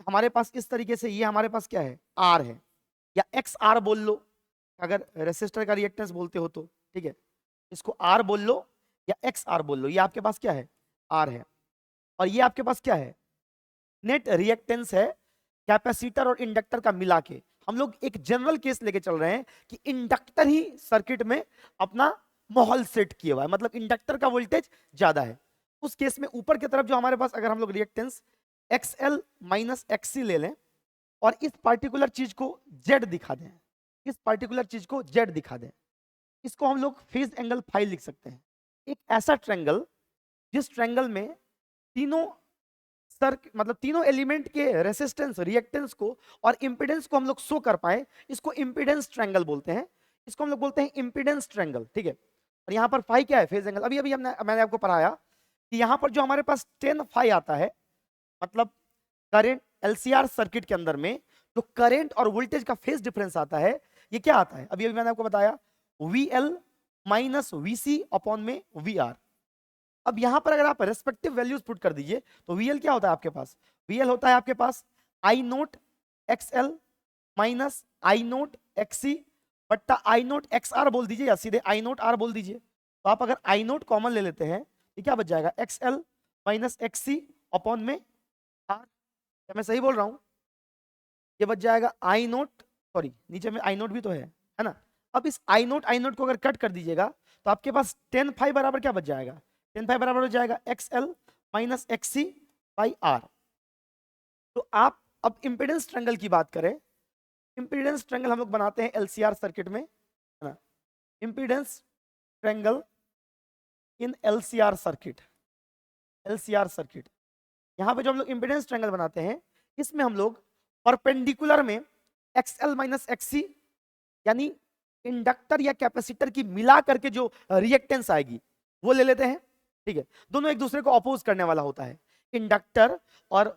हमारे पास इस तरीके से ये हमारे पास क्या है, आर है, या एक्स आर बोल लो, अगर रेसिस्टर का रिएक्टेंस बोलते हो तो, ठीक है, इसको आर बोल लो या एक्स आर बोल लो, ये आपके पास क्या है, आर है, और ये आपके पास क्या है, नेट रिएक्टेंस है कैपेसिटर और इंडक्टर का मिला के। हम लोग एक जनरल केस लेके चल रहे हैं कि इंडक्टर ही सर्किट में अपना माहौल सेट किया हुआ है, मतलब इंडक्टर का वोल्टेज ज्यादा है। उस केस में ऊपर की तरफ जो हमारे पास अगर हम लोग रिएक्टेंस XL माइनस XC ले लें और इस पार्टिकुलर चीज को Z दिखा दें, इस पार्टिकुलर चीज को Z दिखा दें, इसको हम लोग फेज एंगल फाई लिख सकते हैं। एक ऐसा ट्रायंगल जिस ट्रायंगल में तीनों मतलब तीनों एलिमेंट के रेसिस्टेंस, रिएक्टेंस को और इंपीडेंस को हम लोग शो कर पाए, इसको इंपीडेंस ट्रायंगल बोलते हैं, इसको हम लोग बोलते हैं इंपीडेंस ट्रायंगल, ठीक है। और यहाँ पर फाई क्या है, फेज एंगल। अभी अभी मैंने आपको पढ़ाया कि यहाँ पर जो हमारे पास 10 फाई आता है, मतलब करंट LCR सर्किट के अंदर में जो करंट और वोल्टेज का फेज डिफरेंस आता है, ये क्या आता है, अभी अभी मैंने आपको बताया, VL माइनस VC अपॉन में VR। अब यहां पर अगर आप रेस्पेक्टिव वैल्यूज पुट कर दीजिए तो VL क्या होता है आपके पास, VL होता है आपके पास I naught XL minus I naught XC बट्टा I नोट XR बोल दीजिए, या सीधे I नोट R बोल दीजिए। तो आप अगर I नोट कॉमन ले लेते हैं, ये क्या बच जाएगा, XL माइनस XC अपॉन में R। क्या मैं सही बोल रहा हूं, ये बच जाएगा I नोट, सॉरी नीचे में I नोट भी तो है ना। अब इस I नोट को अगर कट कर दीजिएगा तो आपके पास 10 फाई बराबर क्या बच जाएगा, 10 फाई बराबर हो जाएगा XL minus XC by R। तो आप अब इंपीडेंस ट्रायंगल की बात करें, इंपीडेंस ट्रायंगल हम लोग बनाते हैं LCR सर्किट में, है ना, impedance triangle in LCR circuit, LCR circuit, यहां पे जो हम लोग इंपीडेंस ट्रायंगल बनाते हैं, इसमें हम लोग परपेंडिकुलर में XL माइनस XC यानी इंडक्टर या कैपेसिटर की मिला करके जो रिएक्टेंस आएगी वो ले लेते हैं, ठीक है। दोनों एक दूसरे को अपोज करने वाला होता है, इंडक्टर और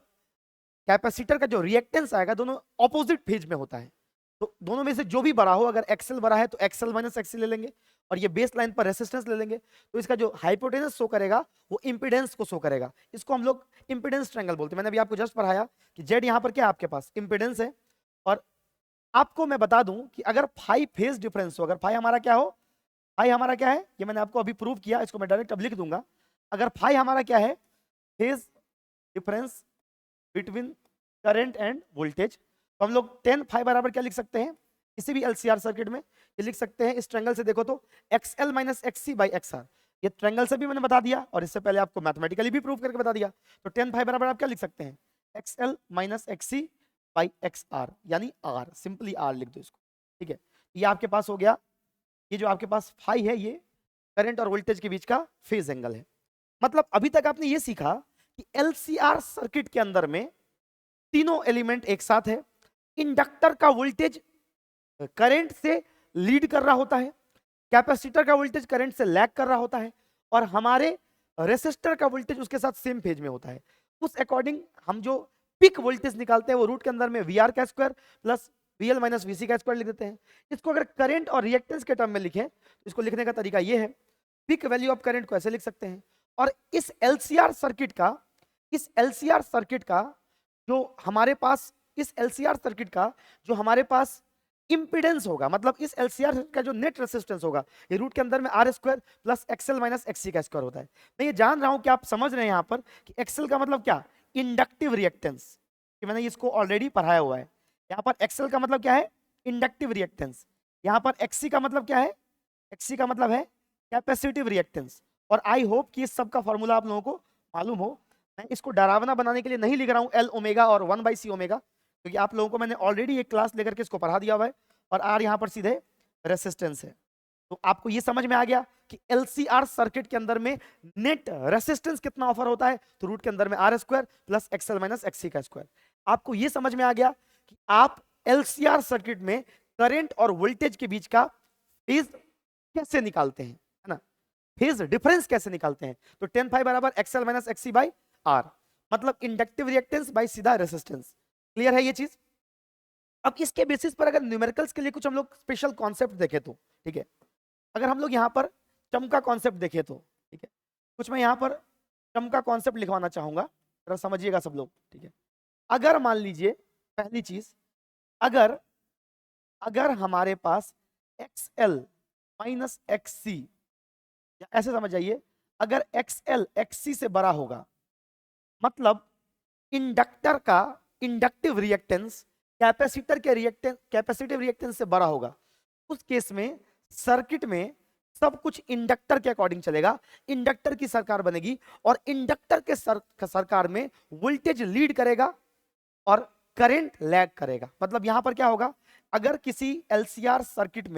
कैपेसिटर का जो रिएक्टेंस आएगा दोनों ऑपोजिट फेज में होता है। तो दोनों में से जो भी बड़ा हो, अगर XL बड़ा है तो XL माइनस XC ले लेंगे, और ये बेस लाइन पर रेसिस्टेंस ले लेंगे, तो इसका जो हाइपोटेनस शो करेगा वो इंपीडेंस को शो करेगा। इसको हम लोग इंपीडेंस ट्रायंगल बोलते हैं। मैंने अभी आपको जस्ट पढ़ाया कि Z यहाँ पर क्या है आपके पास, इंपीडेंस है। और आपको मैं बता दूं कि अगर फाई फेज डिफरेंस हो, अगर फाई हमारा क्या हो, फाई हमारा क्या है, ये मैंने आपको अभी प्रूव किया, इसको मैं डायरेक्ट अब लिख दूंगा। अगर फाई हमारा क्या है, phase difference between current end voltage, तो हम लोग 10 फाई बराबर क्या लिख सकते हैं, किसी भी LCR सर्किट में ये लिख सकते हैं, इस ट्रायंगल से देखो तो XL minus XC by XR। ये ट्रायंगल से भी मैंने बता दिया और इससे पहले आपको मैथमेटिकली भी प्रूव करके बता दिया। तो 10 फाई बराबर आप क्या लिख सकते हैं, XL minus XC by XR, यानी R, सिंपली R लिख दो इसको, ठीक है। ये आपके पास हो गया, ये जो आपके पास फाई है ये करंट और वोल्टेज के बीच का फेज एंगल है। मतलब अभी तक आपने ये सीखा कि LCR सर्किट के अंदर में तीनों एलिमेंट एक साथ है, इंडक्टर का वोल्टेज करंट से लीड कर रहा होता है, कैपेसिटर का वोल्टेज करंट से लैग कर रहा होता है, और हमारे रेसिस्टर का वोल्टेज उसके साथ सेम फेज में होता है। उस अकॉर्डिंग हम जो पिक वोल्टेज निकालते हैं वो रूट के अंदर में VR का square plus VL minus VC का स्क्वायर लिख देते हैं। इसको अगर करंट और रिएक्टेंस के टर्म में लिखें तो इसको लिखने का तरीका ये है, पिक वैल्यू ऑफ करंट को ऐसे लिख सकते हैं। और इस LCR सर्किट का, इस LCR सर्किट का जो हमारे पास, इस LCR सर्किट का जो हमारे पास इंपीडेंस होगा, मतलब इस LCR का जो नेट रेसिस्टेंस होगा, ये रूट के अंदर में R square plus XL minus XC का स्क्वायर होता है। मैं ये जान रहा हूं कि आप समझ रहे हैं यहाँ पर कि XL का मतलब क्या, इंडक्टिव रिएक्टेंस, कि मैंने इसको ऑलरेडी पढ़ाया हुआ है। यहाँ पर XL का मतलब क्या है, इंडक्टिव रिएक्टेंस। यहाँ पर XC का मतलब क्या है, XC का मतलब है कैपेसिटिव रिएक्टेंस। और आई होप कि इस सब का फॉर्मूला आप लोगों को मालूम हो। मैं इसको डरावना बनाने के लिए नहीं लिख रहा हूँ L ओमेगा और 1/C ओमेगा, क्योंकि आप लोगों को मैंने ऑलरेडी एक क्लास लेकर के इसको पढ़ा दिया हुआ है, और R यहाँ पर सीधे रेसिस्टेंस है। तो आपको ये समझ में आ गया कि LCR सर्किट के अंदर में नेट रेसिस्टेंस कितना ऑफर होता है, तो रूट के अंदर में R square plus XL minus XC का स्क्वायर। आपको ये समझ में आ गया कि आप LCR सर्किट में करंट और वोल्टेज के बीच का फेज कैसे निकालते हैं, है ना। फेज डिफरेंस कैसे निकालते हैं, तो tan phi बराबर XL minus XC by R, मतलब इंडक्टिव रिएक्टेंस बाई सीधा रेसिस्टेंस। क्लियर है ये चीज? अब इसके बेसिस पर अगर न्यूमेरिकल्स के लिए कुछ हम लोग स्पेशल कॉन्सेप्ट देखें तो ठीक है, अगर हम लोग यहाँ पर टर्म का कॉन्सेप्ट देखें तो ठीक है, कुछ मैं यहाँ पर टर्म का कॉन्सेप्ट लिखवाना चाहूंगा, जरा समझिएगा सब लोग, ठीक है। अगर मान लीजिए पहली चीज, अगर अगर हमारे पास XL माइनस XC, या ऐसे समझ जाइए, अगर XL XC से बड़ा होगा, मतलब इंडक्टर का इंडक्टिव रिएक्टेंस कैपेसिटर के रिएक्टेंस कैपेसिटिव रिएक्टेंस से बड़ा होगा, उस केस में सर्किट में सब कुछ इंडक्टर के अकॉर्डिंग चलेगा, इंडक्टर की सरकार बनेगी और इंडक्टर के सरकार में वोल्टेज लीड करेगा और करंट लैग करेगा। मतलब यहां पर क्या होगा, अगर किसी एलसीआर सर्किट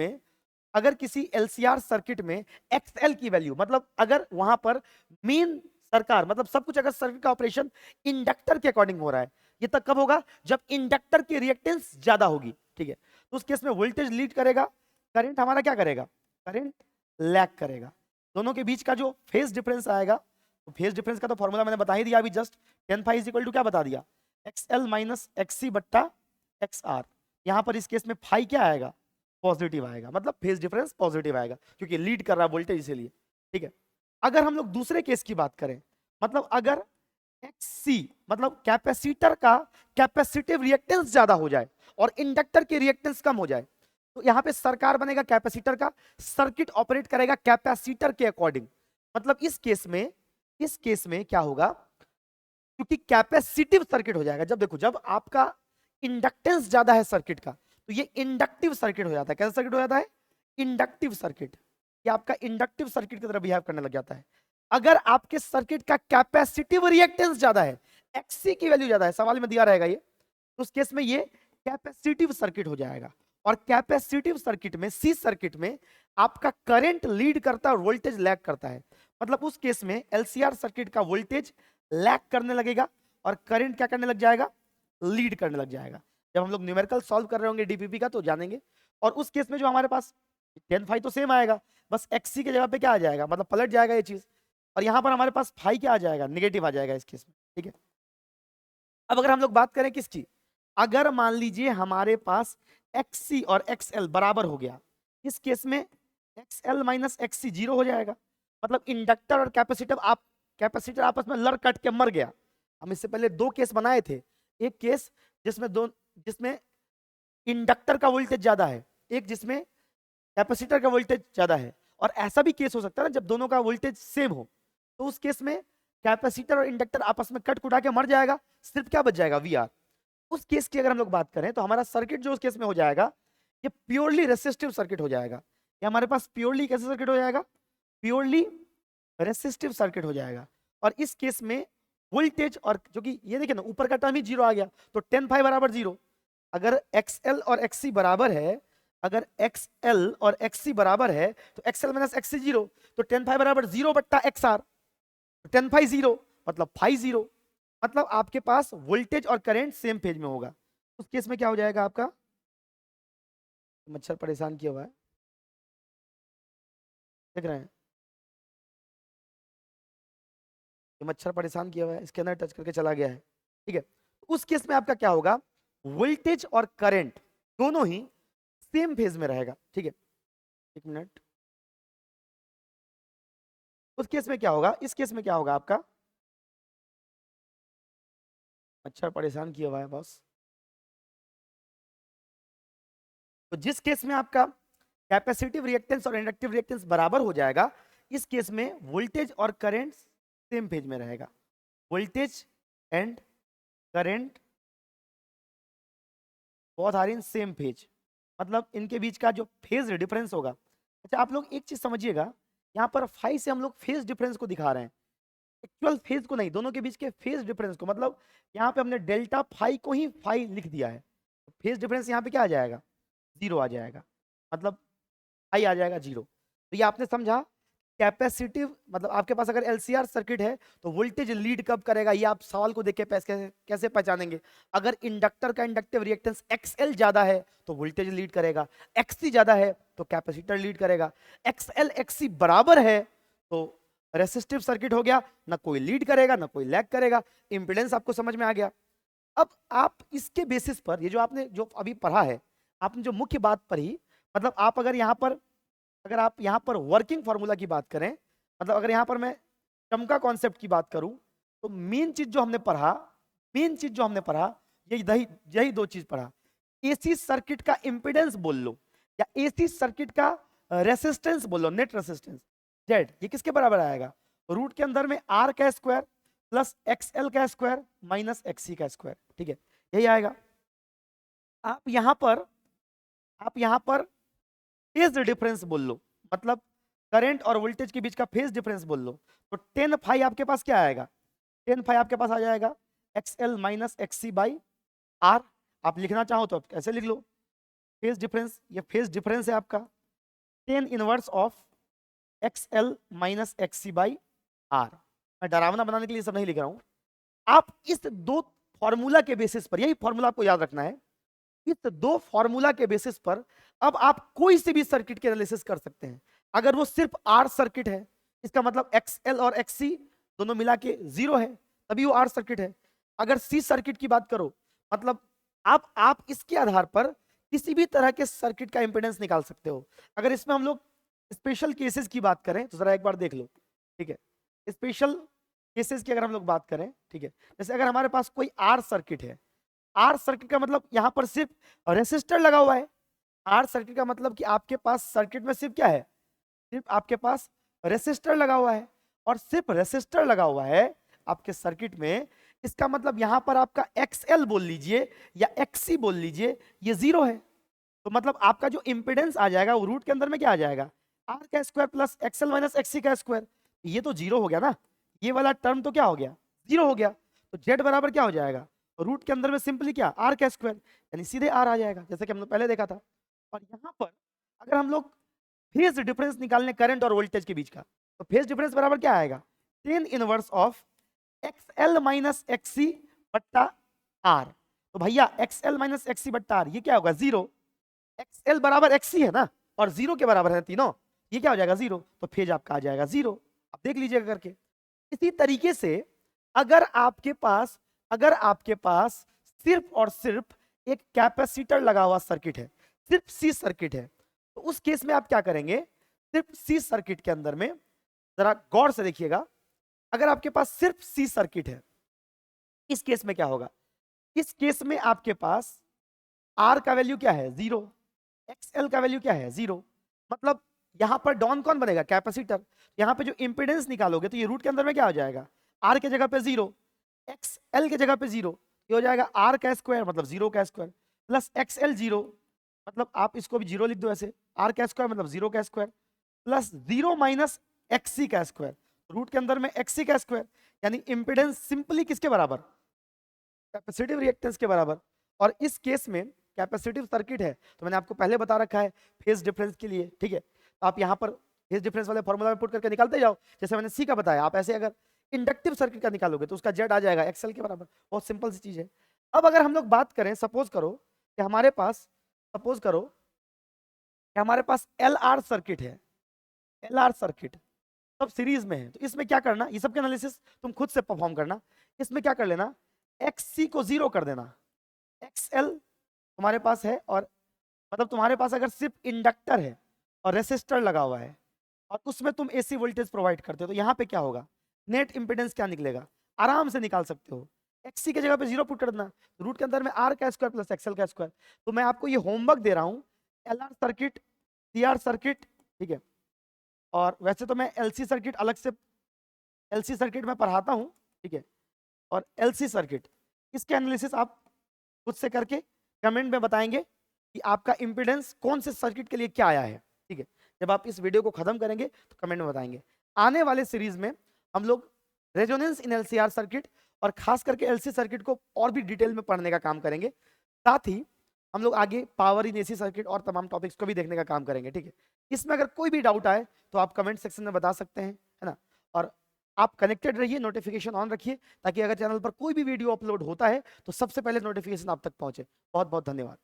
में XL की वैल्यू, मतलब अगर वहां पर मेन सरकार, मतलब सब कुछ अगर सर्किट का ऑपरेशन इंडक्टर के अकॉर्डिंग हो रहा है, ये तक कब होगा, जब इंडक्टर की रिएक्टेंस ज्यादा होगी, ठीक है। तो उस केस में वोल्टेज लीड करेगा, करंट हमारा क्या करेगा, करंट लैग करेगा। दोनों के बीच का जो फेज डिफरेंस आएगा, तो फेज डिफरेंस का तो फॉर्मूला मैंने बता ही दिया अभी just, tan phi is equal to क्या बता दिया, XL माइनस XC बट्टा XR। यहां पर इस केस में फाई क्या आएगा, पॉजिटिव आएगा, मतलब फेज डिफरेंस पॉजिटिव आएगा क्योंकि लीड कर रहा है वोल्टेज इसीलिए, ठीक है। अगर हम लोग दूसरे केस की बात करें, मतलब अगर XC मतलब कैपेसिटर का कैपेसिटिव रिएक्टेंस ज्यादा हो जाए और इंडक्टर की रिएक्टेंस कम हो जाए, तो यहां पे सरकार बनेगा कैपेसिटर का, सर्किट ऑपरेट करेगा कैपेसिटर के अकॉर्डिंग। मतलब इस केस में क्या होगा, क्योंकि कैपेसिटिव सर्किट हो जाएगा, जब देखो जब आपका इंडक्टेंस ज्यादा है सर्किट का, तो ये इंडक्टिव सर्किट हो जाता है। कैसा सर्किट हो जाता है, इंडक्टिव सर्किट, ये आपका इंडक्टिव सर्किट की तरह बिहेव करने लग जाता है। अगर आपके सर्किट का कैपेसिटिव रिएक्टेंस ज्यादा है, XC की वैल्यू ज्यादा है, सवाल में दिया रहेगा ये, तो उस केस में ये कैपेसिटिव सर्किट हो जाएगा। और कैपेसिटिव सर्किट में, सी सर्किट में आपका करंट लीड करता है और वोल्टेज लैग करता है। मतलब उस केस में एलसीआर सर्किट का वोल्टेज लैग करने लगेगा और करंट क्या करने लग जाएगा, लीड करने लग जाएगा। जब हम लोग न्यूमेरिकल सॉल्व कर रहे होंगे डीपीपी का तो जानेंगे। और उस केस में जो हमारे पास tan phi तो सेम आएगा, बस XC के जगह पे क्या आ जाएगा, मतलब पलट जाएगा ये चीज, और यहां पर हमारे पास फाई क्या आ जाएगा, नेगेटिव आ जाएगा इस केस में, ठीक है। अब अगर हम लोग बात करें किसकी, अगर मान लीजिए हमारे पास XC और XL बराबर हो गया, इस केस में XL माइनस XC जीरो हो जाएगा। मतलब इंडक्टर और कैपेसिटर आपस में लड़ कट के मर गया। हम इससे पहले दो केस बनाए थे, एक केस जिसमें इंडक्टर का वोल्टेज ज्यादा है, एक जिसमें कैपेसिटर का वोल्टेज ज्यादा है। और ऐसा भी केस हो सकता है ना जब दोनों का वोल्टेज सेम हो, तो उस केस में कैपेसिटर और इंडक्टर आपस में कट कुटा के मर जाएगा, सिर्फ क्या बच जाएगा, VR। उस केस की अगर हम लोग बात करें तो हमारा सर्किट जो उस केस में हो जाएगा, ये प्योरली रेसिस्टिव सर्किट हो जाएगा। ये हमारे पास प्योरली कैसे सर्किट हो जाएगा, प्योरली रेसिस्टिव सर्किट हो जाएगा। और इस केस में वोल्टेज, और जो कि ये देखिए ना ऊपर का टर्म ही जीरो आ गया, तो tan phi बराबर जीरो। अगर XL और XC बराबर है, अगर XL और XC बराबर है तो XL माइनस XC जीरो, तो tan phi बराबर जीरो बट्टा XR, tan phi जीरो मतलब phi जीरो। मतलब आपके पास वोल्टेज और करंट सेम पेज में होगा। उस केस में क्या हो जाएगा आपका, मच्छर परेशान किया हुआ है, देख रहे हैं, ये मच्छर परेशान किया हुआ है, इसके अंदर टच करके चला गया है, ठीक है। उस केस में आपका क्या होगा, वोल्टेज और करंट दोनों ही सेम फेज में रहेगा, ठीक है। एक मिनट, उस केस में क्या होगा, इस केस में क्या होगा आपका, मच्छर परेशान किया हुआ है बॉस। तो जिस केस में आपका कैपेसिटिव रिएक्टेंस और इंडक्टिव रिएक्टेंस बराबर हो जाएगा, इस केस में वोल्टेज और करंट सेम पेज में रहेगा। Voltage and current both are in same phase, मतलब इनके बीच का जो फेज डिफरेंस होगा। अच्छा आप लोग एक चीज समझिएगा, यहाँ पर फाई से हम लोग फेज डिफरेंस को दिखा रहे हैं, एक्चुअल फेज को नहीं, दोनों के बीच के फेज डिफरेंस को। मतलब यहाँ पे हमने डेल्टा फाई को ही फाई लिख दिया है, फेज डिफरेंस यहाँ पे क्या आ जाएगा, जीरो आ जाएगा, मतलब आई आ जाएगा जीरो। तो ये आपने समझा कैपेसिटिव, मतलब आपके पास अगर एलसीआर सर्किट है तो वोल्टेज लीड कब करेगा, ये आप सवाल को देख के कैसे पहचानेंगे। अगर इंडक्टर का इंडक्टिव रिएक्टेंस XL ज्यादा है तो वोल्टेज लीड करेगा, XC ज्यादा है तो कैपेसिटर लीड करेगा, XL XC बराबर है तो रेसिस्टिव सर्किट हो गया, ना कोई लीड करेगा ना कोई लैग करेगा, इंपीडेंस आपको समझ में आ गया। अब आप इसके बेसिस पर, ये जो आपने जो अभी पढ़ा है, आपने जो मुख्य बात पढ़ी, मतलब आप अगर यहाँ पर, अगर आप यहाँ पर वर्किंग फॉर्मूला की बात करें, मतलब अगर यहाँ पर मैं टर्म का कॉन्सेप्ट की बात करूं, तो मेन चीज जो हमने पढ़ा, मेन चीज जो हमने पढ़ा, यही दो चीज पढ़ा। एसी सर्किट का इंपीडेंस बोल लो, या एसी सर्किट का रेसिस्टेंस बोल लो, नेट रेसिस्टेंस जेड, ये किसके बराबर आएगा? रूट के अंदर में आर का स्क्वायर प्लस एक्सएल का स्क्वायर माइनस एक्सी का स्क्वायर, ठीक है, यही आएगा। आप यहां पर फेज डिफरेंस बोल लो, मतलब करंट और वोल्टेज के बीच का फेज डिफरेंस बोल लो, तो 10 फाई आपके पास क्या आएगा? 10 फाई आपके पास आ जाएगा XL minus XC by R. आप लिखना चाहो तो आप ऐसे लिख लो, फेज डिफरेंस, ये फेज डिफरेंस है आपका 10 inverse of XL minus XC by R. मैं डरावना बनाने के लिए सब नहीं लिख रहा हूं। आप इस दो फॉर्मूला के बेसिस पर, यही फॉर्मूला आपको याद रखना है, इस दो फॉर्मूला के बेसिस पर अब आप कोई सी भी सर्किट के एनालिसिस कर सकते हैं। अगर वो सिर्फ आर सर्किट है, इसका मतलब एक्सएल और एक्ससी दोनों मिला के 0 है, तभी वो आर सर्किट है। अगर सी सर्किट की बात करो, मतलब आप इसके आधार पर किसी भी तरह के सर्किट का इंपेडेंस निकाल सकते हो। अगर इसमें हम लोग स्पेशल केसेस की बात करें तो जरा एक बार देख लो, ठीक है, स्पेशल केसेस की अगर हम लोग बात करें, ठीक है, जैसे अगर हमारे पास कोई आर सर्किट है, आर सर्किट का मतलब यहां पर सिर्फ रेसिस्टर लगा हुआ है। आर सर्किट का मतलब कि आपके पास सर्किट में सिर्फ क्या है? सिर्फ आपके पास रेसिस्टर लगा हुआ है, और सिर्फ रेसिस्टर लगा हुआ है आपके सर्किट में। इसका मतलब यहां पर आपका एक्सएल बोल लीजिए या एक्ससी बोल लीजिए, ये 0 है। तो मतलब आपका जो इंपेडेंस आ जाएगा वो रूट के अंदर में क्या आ जाएगा? आर का स्क्वायर प्लस एक्सएल माइनस एक्ससी का स्क्वायर। ये तो 0 हो गया ना, ये वाला टर्म तो क्या हो गया? 0 हो गया। तो जेड बराबर क्या हो जाएगा? रूट के अंदर में सिंपली क्या? आर का स्क्वायर, यानी सीधे आर आ जाएगा, जैसे कि हम लोग पहले देखा था। और यहाँ पर अगर हम लोग फेज डिफरेंस निकालने करंट और वोल्टेज के बीच का, तो फेज डिफरेंस बराबर क्या आएगा? 10 इनवर्स ऑफ एक्सएल माइनस एक्ससी बट्टा आर। तो भैया एक्सएल माइनस एक्ससी बट्टा आर, ये क्या होगा? 0। एक्सएल बराबर एक्ससी है ना, और 0 के बराबर है तीनों, ये क्या हो जाएगा? 0। तो फेज आपका आ जाएगा 0। आप देख लीजिएगा करके। इसी तरीके से अगर आपके पास सिर्फ और सिर्फ एक कैपेसिटर लगा हुआ सर्किट है, सिर्फ सी सर्किट है, तो उस केस में आप क्या करेंगे? सिर्फ सी सर्किट के अंदर में जरा गौर से देखिएगा, अगर आपके पास सिर्फ सी सर्किट है, इस केस में क्या होगा? इस केस में आपके पास आर का वैल्यू क्या है? 0। एक्सएल का वैल्यू क्या है? 0। मतलब यहां पर डॉन कौन बनेगा? कैपेसिटर। यहां पे जो इंपेडेंस निकालोगे तो ये रूट के अंदर में क्या हो जाएगा? आर के जगह पे 0, एक्सएल के जगह पे 0, ये हो जाएगा आर का स्क्वायर मतलब 0 का स्क्वायर प्लस एक्सएल 0, मतलब आप इसको भी 0 लिख दो ऐसे, आर का स्क्वायर मतलब 0 का स्क्वायर प्लस 0 माइनस एक्ससी का स्क्वायर, रूट के अंदर में एक्ससी का स्क्वायर, यानी इंपेडेंस सिंपली किसके बराबर? कैपेसिटिव रिएक्टेंस के बराबर। और इस केस में कैपेसिटिव सर्किट है तो मैंने आपको पहले बता रखा है फेज डिफरेंस के लिए, ठीक है, तो आप यहाँ पर फेज डिफरेंस वाले फॉर्मूला में पुट करके निकालते जाओ, जैसे मैंने सी का बताया। आप ऐसे अगर इंडक्टिव सर्किट का निकालोगे तो उसका जेड आ जाएगा एक्सएल के बराबर। बहुत सिंपल सी चीज है। अब अगर हम लोग बात करें, सपोज करो कि हमारे पास एल आर सर्किट है, एल आर सर्किट सब सीरीज में है, तो इसमें क्या करना, ये सब के एनालिसिस तुम खुद से परफॉर्म करना। इसमें क्या कर लेना? एक्ससी को 0 कर देना, एक्सएल तुम्हारे पास है, और मतलब तुम्हारे पास अगर सिर्फ इंडक्टर है और रेसिस्टर लगा हुआ है और उसमें तुम एसी वोल्टेज प्रोवाइड करते हो, तो यहाँ पे क्या होगा? नेट इंपेडेंस क्या निकलेगा? आराम से निकाल सकते हो। एक्ससी की जगह पे 0 पुट कर देना, रूट के अंदर में आर का स्क्वायर प्लस एक्सएल का स्क्वायर। तो मैं आपको ये होमवर्क दे रहा हूँ, एलआर सर्किट, सीआर सर्किट, ठीक है, और वैसे तो मैं एलसी सर्किट अलग से, एलसी सर्किट में पढ़ाता हूँ, ठीक है, और एलसी सर्किट, इसके एनालिसिस आप खुद से करके कमेंट में बताएंगे कि आपका इंपेडेंस कौन से सर्किट के लिए क्या आया है, ठीक है। जब आप इस वीडियो को खत्म करेंगे तो कमेंट में बताएंगे। आने वाले सीरीज में हम लोग रेजोनेंस इन एलसीआर सर्किट और खास करके एलसी सर्किट को और भी डिटेल में पढ़ने का काम करेंगे। साथ ही हम लोग आगे पावर इन एसी सर्किट और तमाम टॉपिक्स को भी देखने का काम करेंगे, ठीक है। इसमें अगर कोई भी डाउट आए तो आप कमेंट सेक्शन में बता सकते हैं, है ना। और आप कनेक्टेड रहिए, नोटिफिकेशन ऑन रखिए, ताकि अगर चैनल पर कोई भी वीडियो अपलोड होता है तो सबसे पहले नोटिफिकेशन आप तक पहुंचे। बहुत बहुत धन्यवाद।